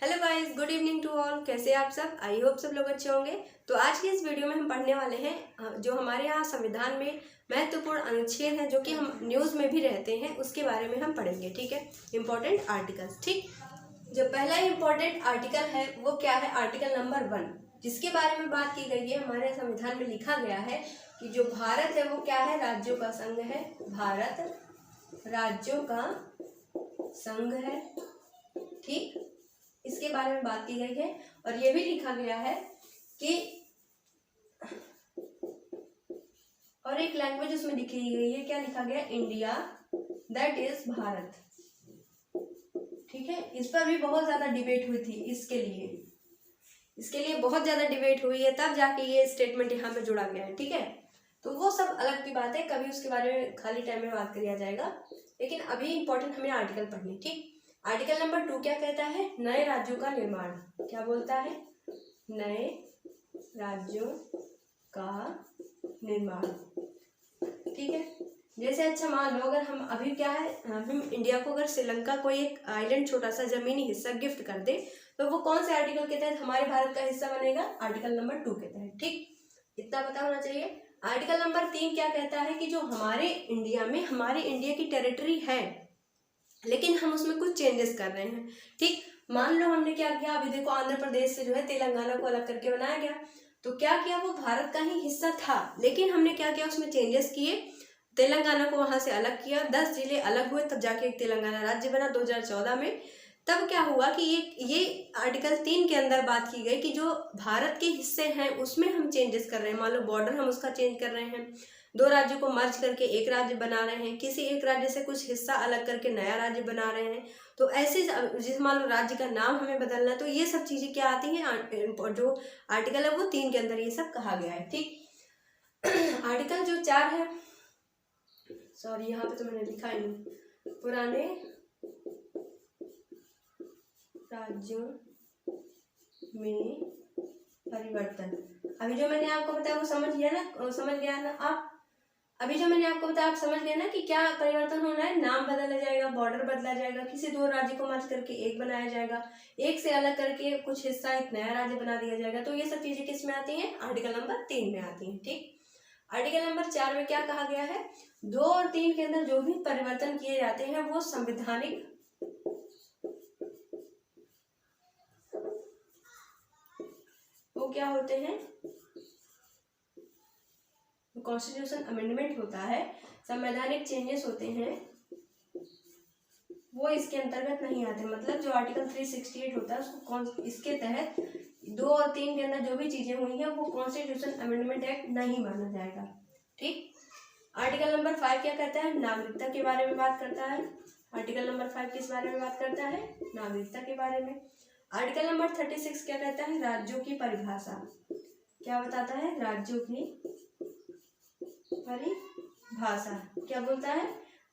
Hello guys, good evening to all. कैसे हैं आप सब? आई होप सब लोग अच्छे होंगे। तो आज की इस वीडियो में हम पढ़ने वाले हैं जो हमारे यहाँ संविधान में महत्वपूर्ण अनुच्छेद हैं जो कि हम न्यूज़ में भी रहते हैं, उसके बारे में हम पढ़ेंगे। ठीक है, इम्पोर्टेंट आर्टिकल्स। ठीक, जो पहला इम्पोर्टेंट आर्टिकल है वो क्या है? आर्टिकल नंबर 1, जिसके बारे में बात की गई है। हमारे संविधान में लिखा गया है कि जो भारत है वो क्या है? राज्यों का संघ है। भारत राज्यों का संघ है। ठीक, इसके बारे में बात की गई है। और ये भी लिखा गया है कि और एक लैंग्वेज उसमें लिखी गई है। क्या लिखा गया? India, that is Bharat. ठीक है, इस पर भी बहुत ज्यादा डिबेट हुई थी। इसके लिए बहुत ज्यादा डिबेट हुई है, तब जाके ये स्टेटमेंट यहाँ पे जोड़ा गया है। ठीक है, तो वो सब अलग की बात है, कभी उसके बारे में खाली टाइम में बात किया जाएगा। लेकिन अभी इंपॉर्टेंट हमें आर्टिकल पढ़नी। ठीक, आर्टिकल नंबर 2 क्या कहता है? नए राज्यों का निर्माण। क्या बोलता है? नए राज्यों का निर्माण। ठीक है, जैसे अच्छा मान लो अगर हम अभी क्या है, हम इंडिया को अगर श्रीलंका को एक आइलैंड छोटा सा जमीनी हिस्सा गिफ्ट कर दे तो वो कौन से आर्टिकल के तहत हमारे भारत का हिस्सा बनेगा? आर्टिकल नंबर 2 के तहत। ठीक, इतना पता होना चाहिए। आर्टिकल नंबर 3 क्या कहता है कि जो हमारे इंडिया की टेरिटरी है, लेकिन हम उसमें कुछ चेंजेस कर रहे हैं। ठीक, मान लो हमने क्या किया, अभी देखो आंध्र प्रदेश से जो है तेलंगाना को अलग करके बनाया गया, तो क्या किया, वो भारत का ही हिस्सा था, लेकिन हमने क्या किया, उसमें चेंजेस किए। तेलंगाना को वहां से अलग किया, 10 जिले अलग हुए, तब जाके एक तेलंगाना राज्य बना 2014 में। तब क्या हुआ कि ये आर्टिकल 3 के अंदर बात की गई कि जो भारत के हिस्से हैं उसमें हम चेंजेस कर रहे हैं। मान लो बॉर्डर हम उसका चेंज कर रहे हैं, 2 राज्यों को मर्ज करके एक राज्य बना रहे हैं, किसी एक राज्य से कुछ हिस्सा अलग करके नया राज्य बना रहे हैं। तो ऐसे जिस मान लो राज्य का नाम हमें बदलना है, तो ये सब चीजें क्या आती हैं? जो आर्टिकल है वो 3 के अंदर ये सब कहा गया है। ठीक, आर्टिकल जो 4 है, सॉरी यहाँ पे तो मैंने लिखा ही नहीं, पुराने राज्यों में परिवर्तन। अभी जो मैंने आपको बताया वो समझ गया ना आप? अभी जो मैंने आपको बताया आप समझ गए ना कि क्या परिवर्तन होना है? नाम बदला जाएगा, बॉर्डर बदला जाएगा, किसी 2 राज्य को मर्ज करके एक बनाया जाएगा, एक से अलग करके कुछ हिस्सा एक नया राज्य बना दिया जाएगा। तो ये सब चीजें किस में आती हैं? आर्टिकल नंबर 3 में आती हैं। ठीक, आर्टिकल नंबर 4 में क्या कहा गया है? 2 और 3 के अंदर जो भी परिवर्तन किए जाते हैं वो संवैधानिक वो क्या होते हैं? कॉन्स्टिट्यूशन अमेंडमेंट होता है, संवैधानिक चेंजेस होते हैं, वो इसके अंतर्गत नहीं आते। मतलब जो आर्टिकल 368 होता है उसको इसके तहत 2 और 3 के अंदर जो भी चीजें हुई हैं वो कॉन्स्टिट्यूशन अमेंडमेंट एक्ट नहीं माना जाएगा। ठीक, आर्टिकल नंबर 5 क्या कहता है? नागरिकता के बारे में बात करता है। आर्टिकल नंबर 5 किस बारे में बात करता है? नागरिकता के बारे में। आर्टिकल नंबर 36 क्या कहता है? राज्यों की परिभाषा। क्या बताता है? राज्यों की परिभाषा। क्या बोलता है?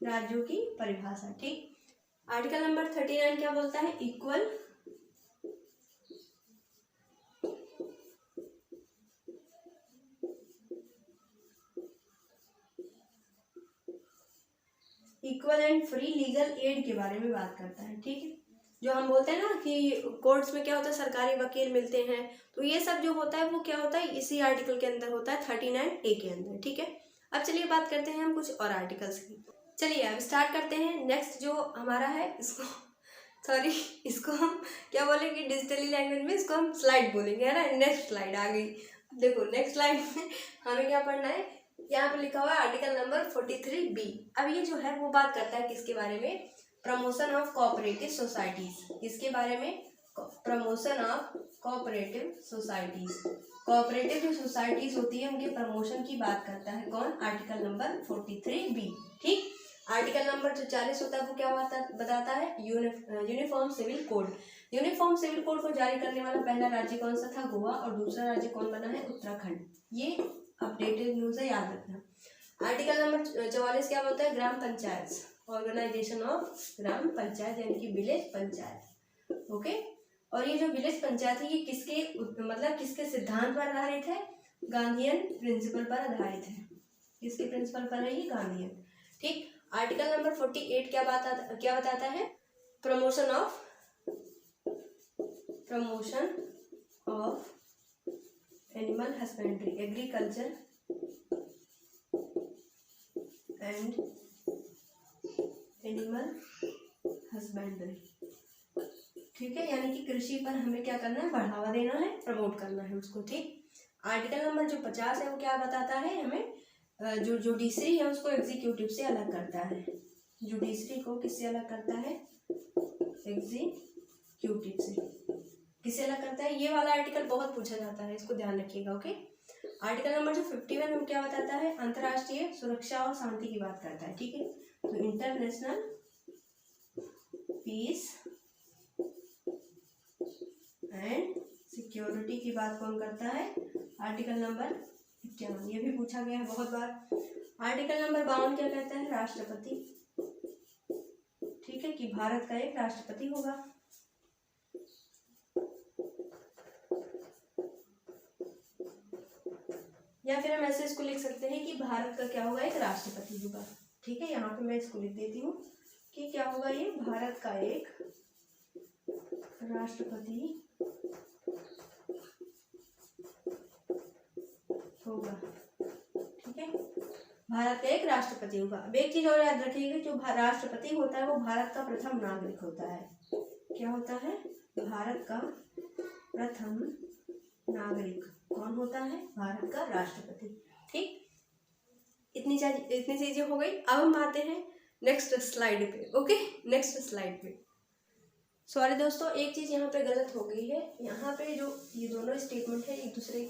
राज्यों की परिभाषा। ठीक, आर्टिकल नंबर 39 क्या बोलता है? Equal and free legal aid के बारे में बात करता है। ठीक है, जो हम बोलते हैं ना कि कोर्ट्स में क्या होता है, सरकारी वकील मिलते हैं, तो ये सब जो होता है वो क्या होता है? इसी आर्टिकल के अंदर होता है, 39A के अंदर। ठीक है, अब चलिए बात करते हैं हम कुछ और आर्टिकल्स की। चलिए अब स्टार्ट करते हैं। नेक्स्ट जो हमारा है, इसको हम क्या बोलेंगे डिजिटली लैंग्वेज में? इसको हम स्लाइड बोलेंगे, है ना। नेक्स्ट स्लाइड आ गई। देखो नेक्स्ट स्लाइड में हमें क्या पढ़ना है? यहाँ पे लिखा हुआ है आर्टिकल नंबर 43B। अब ये जो है वो बात करता है किसके बारे में? Promotion of cooperative societies. किसके बारे में? Promotion of cooperative societies. Cooperative जो सोसाइटीज होती है उनके प्रमोशन की बात करता है कौन? Article number 43B। ठीक, आर्टिकल नंबर जो 40 होता है वो क्या बताता है? Uniform civil code. Uniform civil code को जारी करने वाला पहला राज्य कौन सा था? गोवा। और दूसरा राज्य कौन बना है? उत्तराखंड। ये अपडेटेड न्यूज है, याद रखना। आर्टिकल नंबर 44 क्या बोलता है? ग्राम panchayat, organisation of gram panchayat यानी कि विलेज पंचायत। ओके, और ये जो विलेज पंचायत है ये किसके सिद्धांत पर आधारित है? गांधीयन प्रिंसिपल पर आधारित है। किसके प्रिंसिपल पर है? ये गांधीयन। ठीक, आर्टिकल नंबर 48 क्या बताता है? Promotion of promotion of animal husbandry, agriculture and animal husbandry. ठीक है, यानी कि कृषि पर हमें क्या करना है, बढ़ावा देना है, प्रमोट करना है उसको। ठीक, आर्टिकल नंबर जो 50 है वो क्या बताता है, हमें जो जुडिशरी है उसको एग्जीक्यूटिव से अलग करता है। जुडिशरी को किससे अलग करता है, एग्जीक्यूटिव से। किससे अलग करता है, ये वाला आर्टिकल बहुत पूछा जाता है, इसको ध्यान रखिएगा। ओके, आर्टिकल नंबर जो 51 में क्या बताता है, अंतर्राष्ट्रीय सुरक्षा और शांति की बात करता है। ठीक है, तो इंटरनेशनल पीस एंड सिक्योरिटी की बात कौन करता है, आर्टिकल नंबर 51। ये भी पूछा गया है बहुत बार। आर्टिकल नंबर 52 क्या कहता है, राष्ट्रपति। ठीक है, कि भारत का एक राष्ट्रपति होगा। या फिर हम ऐसे इसको लिख सकते हैं कि भारत का क्या होगा, एक राष्ट्रपति होगा। ठीक है, यहाँ पे मैं इसको लिख देती हूँ कि क्या होगा, ये भारत का एक राष्ट्रपति होगा। ठीक है, भारत का एक राष्ट्रपति होगा। अब एक चीज और याद रखिएगा, जो राष्ट्रपति होता है वो भारत का प्रथम नागरिक होता है। क्या होता है, भारत का प्रथम नागरिक कौन होता है, भारत का राष्ट्रपति। ठीक, इतनी चीजें हो गई। अब हम आते हैं नेक्स्ट स्लाइड पे। ओके, नेक्स्ट स्लाइड पे। सॉरी दोस्तों, एक चीज यहाँ पे गलत हो गई है। यहाँ पे जो ये दोनों स्टेटमेंट है एक दूसरे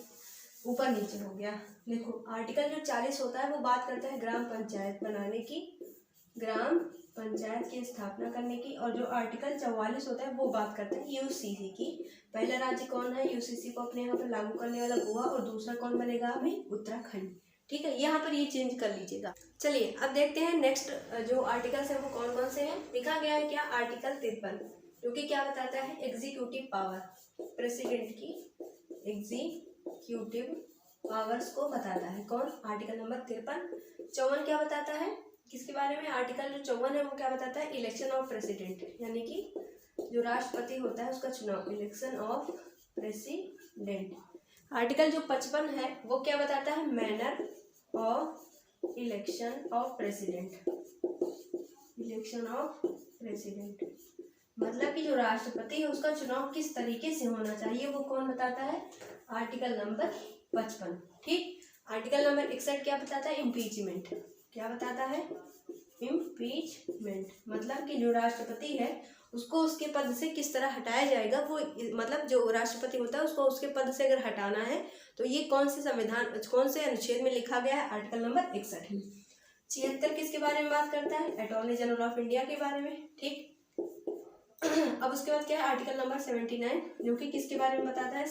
ऊपर नीचे हो गया। देखो, आर्टिकल जो 40 होता है वो बात करता है ग्राम पंचायत बनाने की, ग्राम पंचायत की स्थापना करने की। और जो आर्टिकल 44 होता है वो बात करता है यूसीसी की। पहला राज्य कौन है यूसीसी को अपने यहाँ पर लागू करने वाला, गोवा। और दूसरा कौन बनेगा हमें, उत्तराखंड। ठीक है, यहाँ पर ये चेंज कर लीजिएगा। चलिए अब देखते हैं नेक्स्ट जो आर्टिकल्स है वो कौन कौन से हैं। लिखा गया है क्या, आर्टिकल 53, जो कि क्या बताता है, एग्जीक्यूटिव पावर, प्रेसिडेंट की एग्जीक्यूटिव पावर्स को बताता है। कौन, आर्टिकल नंबर 53। 54 क्या बताता है, किसके बारे में, आर्टिकल जो 54 है वो क्या बताता है, इलेक्शन ऑफ प्रेसिडेंट, यानी कि जो राष्ट्रपति होता है उसका चुनाव, इलेक्शन ऑफ प्रेसिडेंट। आर्टिकल जो 55 है वो क्या बताता है, manner of election of president, election of president, मतलब कि जो राष्ट्रपति है उसका चुनाव किस तरीके से होना चाहिए वो कौन बताता है, आर्टिकल नंबर 55। ठीक, आर्टिकल नंबर 61 क्या बताता है, इम्पीचमेंट। क्या बताता है, इम्पीचमेंट, मतलब कि जो राष्ट्रपति है उसको उसके पद से किस तरह हटाया जाएगा। वो मतलब जो राष्ट्रपति होता है उसको उसके पद से अगर हटाना है तो ये कौन से संविधान, कौन से अनुच्छेद में लिखा गया है, आर्टिकल नंबर 61 में। 76 किसके बारे में बात करता है, अटॉर्नी जनरल ऑफ इंडिया के बारे में। ठीक, अब उसके बाद क्या है, आर्टिकल नंबर 79, जो कि किसके बारे में बताता है,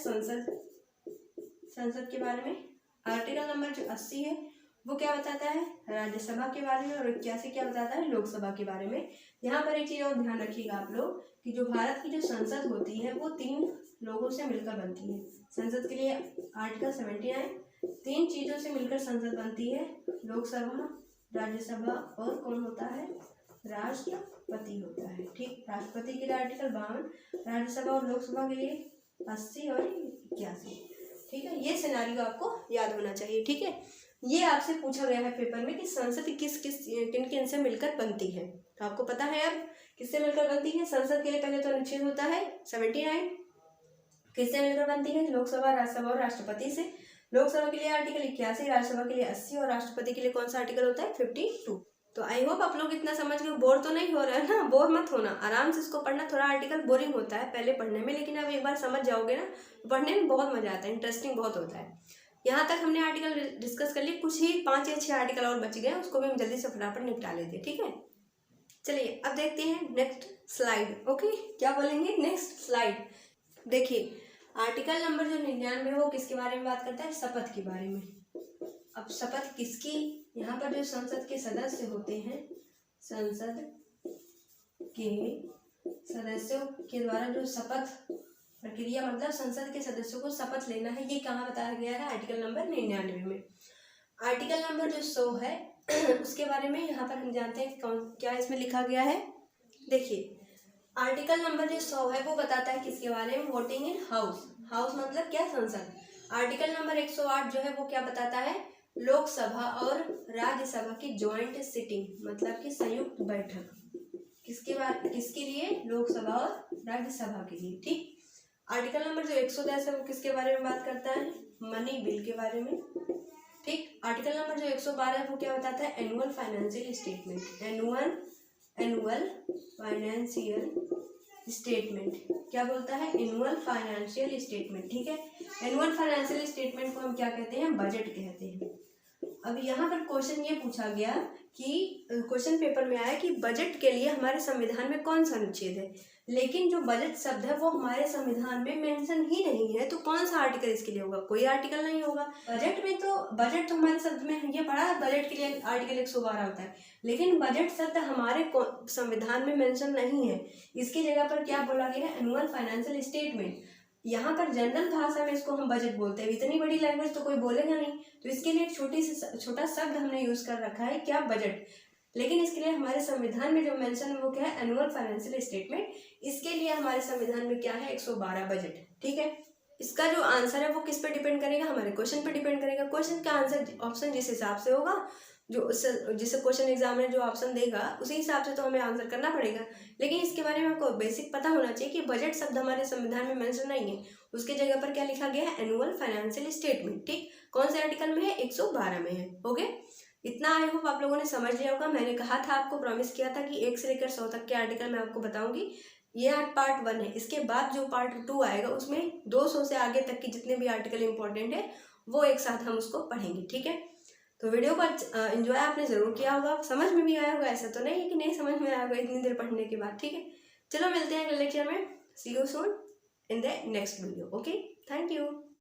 संसद के बारे में। आर्टिकल नंबर जो 80 है वो क्या बताता है, राज्यसभा के बारे में। और 81 क्या बताता है, लोकसभा के बारे में। यहाँ पर एक चीज और ध्यान रखिएगा आप लोग कि जो भारत की जो संसद होती है वो 3 लोगों से मिलकर बनती है। संसद के लिए आर्टिकल 79 3 चीजों से मिलकर संसद बनती है, लोकसभा, राज्यसभा और कौन होता है, राष्ट्रपति होता है। ठीक, राष्ट्रपति के लिए आर्टिकल 52, राज्यसभा और लोकसभा के लिए 80 और 81। ठीक है, ये सिनेरियो आपको याद होना चाहिए। ठीक है, ये आपसे पूछा गया है पेपर में कि संसद किन किन से मिलकर बनती है। तो आपको पता है अब किससे मिलकर बनती है। संसद के लिए पहले तो अनुच्छेद होता है 79, किससे मिलकर बनती है, लोकसभा, राज्यसभा और राष्ट्रपति से। लोकसभा के लिए आर्टिकल 81, राज्यसभा के लिए 80 और राष्ट्रपति के लिए कौन सा आर्टिकल होता है, 52। तो आई होप आप लोग इतना समझ गए, बोर तो नहीं हो रहा है ना, बोर मत होना, आराम से इसको पढ़ना। थोड़ा आर्टिकल बोरिंग होता है पहले पढ़ने में, लेकिन अब एक बार समझ जाओगे ना तो पढ़ने में बहुत मजा आता है, इंटरेस्टिंग बहुत होता है। यहाँ तक हमने आर्टिकल डिस्कस कर लिए, कुछ ही 5 या 6 आर्टिकल और बच गए, उसको भी हम जल्दी से फटाफट निपटा लेते हैं। ठीक है, चलिए अब देखते हैं नेक्स्ट स्लाइड। ओके, क्या बोलेंगे, नेक्स्ट स्लाइड। देखिए, आर्टिकल नंबर जो 99 वो किसके बारे में बात करता है, शपथ के बारे में। अब शपथ किसकी, यहाँ पर जो संसद के सदस्य होते हैं, संसद के सदस्यों के द्वारा जो शपथ प्रक्रिया, मतलब संसद के सदस्यों को शपथ लेना है, ये कहाँ बताया गया है, आर्टिकल नंबर 99 में। आर्टिकल नंबर जो 100 है उसके बारे में यहाँ पर हम जानते हैं क्या इसमें लिखा गया है। देखिए, आर्टिकल नंबर जो 100 है वो बताता है किसके बारे में, वोटिंग इन हाउस। हाउस मतलब क्या, संसद। आर्टिकल नंबर 108 जो है वो क्या बताता है, लोकसभा और राज्यसभा की ज्वाइंट सिटिंग, मतलब कि संयुक्त बैठक। किसके लिए, लोकसभा और राज्यसभा के लिए, ठीक। आर्टिकल नंबर जो 110 है वो किसके बारे में बात करता है, मनी बिल के बारे में, ठीक। आर्टिकल नंबर जो 112 है वो क्या बताता है, annual financial statement. Annual financial statement क्या बोलता है, एनुअल फाइनेंशियल स्टेटमेंट, ठीक है। एनुअल फाइनेंशियल स्टेटमेंट को हम क्या कहते हैं, बजट कहते हैं। अब यहाँ पर क्वेश्चन ये पूछा गया कि क्वेश्चन पेपर में आया कि बजट के लिए हमारे संविधान में कौन सा अनुच्छेद है, लेकिन जो बजट शब्द है वो हमारे संविधान में मेंशन ही नहीं है, तो कौन सा आर्टिकल इसके लिए होगा, कोई आर्टिकल नहीं होगा। बजट तो हमारे शब्द में ये पढ़ा, बजट के लिए आर्टिकल 112 होता है, लेकिन बजट शब्द हमारे संविधान में मेंशन नहीं है। इसकी जगह पर क्या बोला गया है, एनुअल फाइनेंशियल स्टेटमेंट। यहाँ पर जनरल भाषा में इसको हम बजट बोलते हैं, इतनी बड़ी लैंग्वेज तो कोई बोलेगा नहीं, तो इसके लिए एक छोटा शब्द हमने यूज कर रखा है, क्या, बजट। लेकिन इसके लिए हमारे संविधान में जो मेंशन है वो क्या है, एनुअल फाइनेंशियल स्टेटमेंट। इसके लिए हमारे संविधान में क्या है, 112 बजट, ठीक है। इसका जो आंसर है वो किस पे डिपेंड करेगा, हमारे क्वेश्चन पे डिपेंड करेगा। क्वेश्चन का आंसर ऑप्शन जिस हिसाब से होगा, जिसे क्वेश्चन एग्जाम में जो ऑप्शन देगा उसी हिसाब से तो हमें आंसर करना पड़ेगा। लेकिन इसके बारे में आपको बेसिक पता होना चाहिए कि बजट शब्द हमारे संविधान में मेंशन नहीं है, उसके जगह पर क्या लिखा गया है, एनुअल फाइनेंशियल स्टेटमेंट, ठीक। कौन से आर्टिकल में है, 112 में है। ओके, इतना आई होप आप लोगों ने समझ लिया होगा। मैंने कहा था, आपको प्रॉमिस किया था कि 1 से लेकर 100 तक के आर्टिकल मैं आपको बताऊंगी। ये आज पार्ट 1 है, इसके बाद जो पार्ट 2 आएगा उसमें 200 से आगे तक की जितने भी आर्टिकल इंपॉर्टेंट है वो एक साथ हम उसको पढ़ेंगे, ठीक है। तो वीडियो को एंजॉय आपने जरूर किया होगा, समझ में भी आया होगा, ऐसा तो नहीं है कि नहीं समझ में आया होगा इतनी देर पढ़ने के बाद, ठीक है। चलो मिलते हैं अगले लेक्चर में, see you soon in the next video. Okay, thank you.